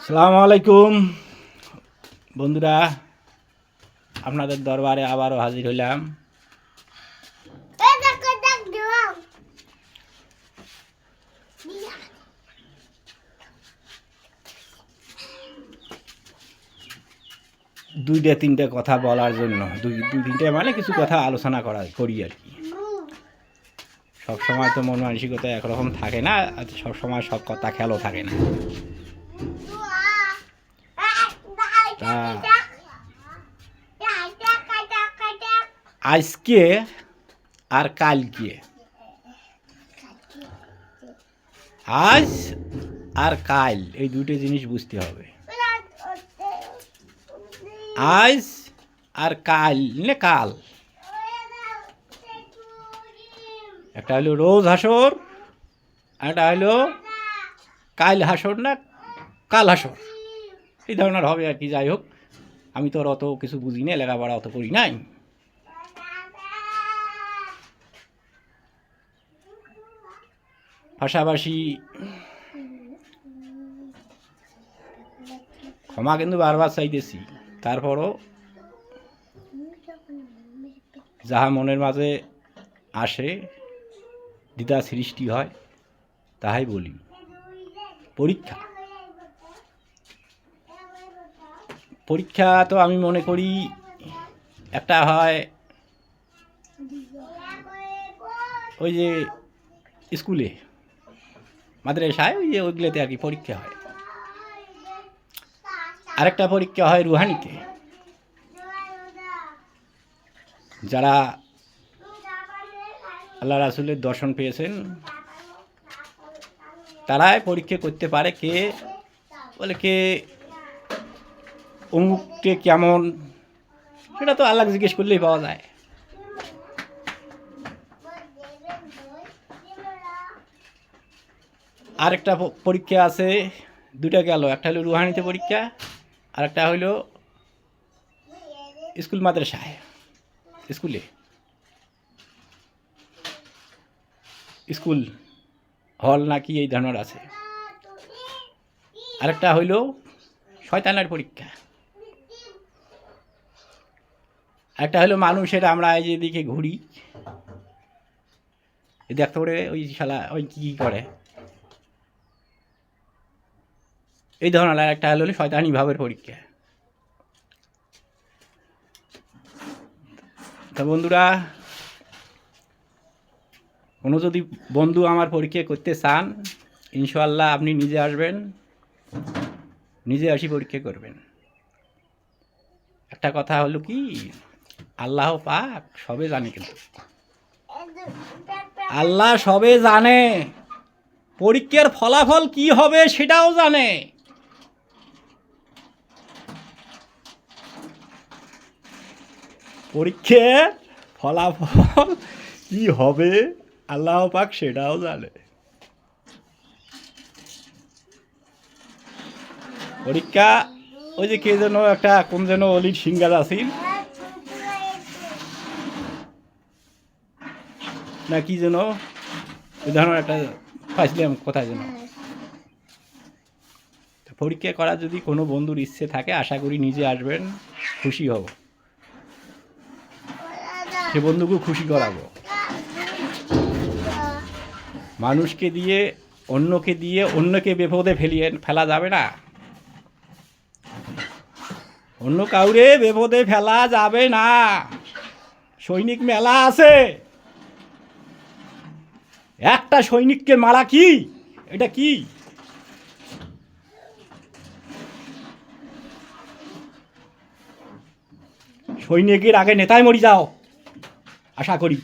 আসসালামু আলাইকুম বন্ধুরা, আপনাদের দরবারে আবারও হাজির হইলাম। দুইটা তিনটে কথা বলার জন্য, দুই তিনটে মানে কিছু কথা আলোচনা করি আর কি। সবসময় তো মন মানসিকতা একরকম থাকে না, সবসময় সব কথা খেয়ালও থাকে না। তা আজকে আর কালকে, আজ আর কাল, এই দুটো জিনিস বুঝতে হবে। আজ আর কাল নে কাল, একটা হলো রোজ হাসর, একটা হলো কাল হাসর না কাল হাসর, এই ধরনের হবে আর কি। যাই হোক, আমি তো অত কিছু বুঝি না, লেখাপড়া অত করি নাই। পাশাপাশি ক্ষমা কিন্তু বারবার চাইতেছি, তারপরও যাহা মনের মাঝে আসে, দ্বিধা সৃষ্টি হয়, তাহাই বলি। পরীক্ষা পরীক্ষা তো আমি মনে করি একটা হয় ওই যে স্কুলে মাদ্রাসায়, ওই যে ওইগুলোতে আর কি পরীক্ষা হয়। আরেকটা পরীক্ষা হয় রুহানিতে, যারা আল্লাহ রাসূলের দর্শন পেয়েছেন তারাই পরীক্ষা করতে পারে কে বলে কে অমুককে কেমন, সেটা তো আল্লাহকে জিজ্ঞেস করলেই পাওয়া যায়। আরেকটা পরীক্ষা আছে, দুটা গেল, একটা হলো রুহানিতে পরীক্ষা, আর একটা হইল স্কুল মাদ্রাসায়, স্কুলে স্কুল হল নাকি এই ধরনের আছে। আরেকটা হইল শয়তানের পরীক্ষা, একটা হলো মানুষের, আমরা এই যে দিকে ঘুরি দেখতে পারে ওই শালা ওই কী করে, এই ধরনের। আর একটা হলো শয়তানি ভাবের পরীক্ষা। তা বন্ধুরা, কোনো যদি বন্ধু আমার পরীক্ষা করতে চান, ইনশাআল্লাহ আপনি নিজে আসবেন, নিজে আসি পরীক্ষা করবেন। একটা কথা হলো কি, আল্লাহ পাক সবে জানে, কিন্তু আল্লাহ সবে জানে, পরীক্ষার ফলাফল কি হবে সেটাও জানে। পরীক্ষার ফলাফল কি হবে আল্লাহ পাক সেটাও জানে। পরীক্ষা ওই যে কে যেন একটা কোন যেন অলির সিঙ্গার আছিল না কি যেন, ওই ধরনের একটা পাইছিলাম কোথায় যেন। পরীক্ষা করার যদি কোনো বন্ধুর ইচ্ছে থাকে, আশা করি নিজে আসবেন, খুশি হব, সে বন্ধুকেও খুশি করাবো। মানুষকে দিয়ে অন্যকে বিপদে ফেলা যাবে না, অন্য কাউরে বিপদে ফেলা যাবে না। সৈনিক মেলা আছে, একটা সৈনিককে মারা কি, এটা কি? সৈনিকের আগে নেতায় মরি যাও, আশা করি।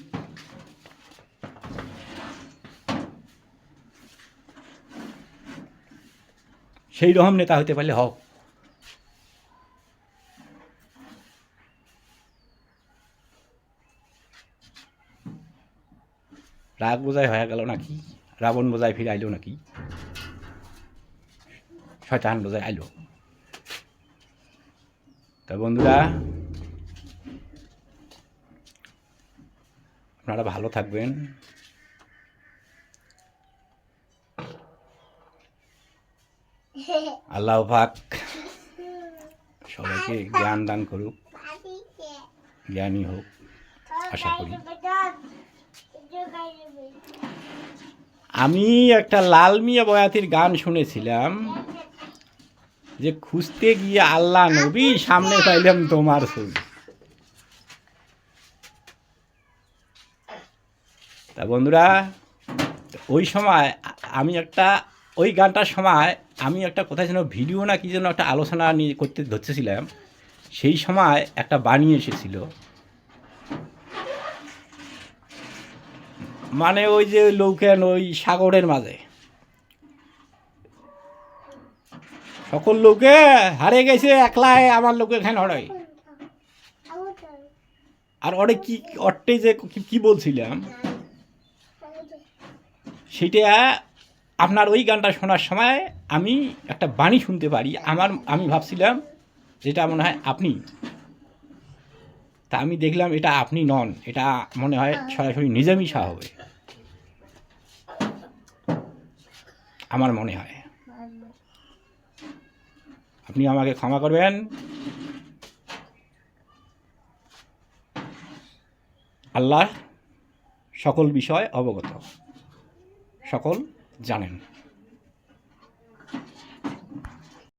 সেই রকম নেতা হতে পারলে হও। রাগ বোঝাই হয়ে গেল নাকি, রাবণ বোঝাই ফিরে আইলো নাকি, শয়তান বোঝাই আইলো। তা বন্ধুরা, আপনারা ভালো থাকবেন, আল্লাহ পাক সবাইকে জ্ঞান দান করুক, জ্ঞানী হোক আশা করি। আমি একটা লাল মিয়া বয়াতির গান শুনেছিলাম যে খুঁজতে গিয়ে আল্লাহ নবী সামনে পাইলাম তোমার ছবি। তা বন্ধুরা, ওই সময় ওই গানটার সময় আমি একটা কোথায় যেন ভিডিও না কি যেন একটা আলোচনা নিয়ে করতে ধরতেছিলাম, সেই সময় একটা বাণী এসেছিল, মানে ওই যে লৌকেন ওই সাগরের মাঝে সকল লোকে হারে গেছে, একলাই আমার লোকে এখানে হড়াই। আর ওরে কি অট্টে যে কি বলছিলাম সেটা আপনার ওই গানটা শোনার সময় আমি একটা বাণী শুনতে পারি, আমি ভাবছিলাম যেটা মনে হয় আপনি। তা আমি দেখলাম এটা আপনি নন, এটা মনে হয় সরাসরি নিজামী শাহ হবে, আমার মনে হয়। আপনি আমাকে ক্ষমা করবেন। আল্লাহ সকল বিষয় অবগত, সকল জানেন।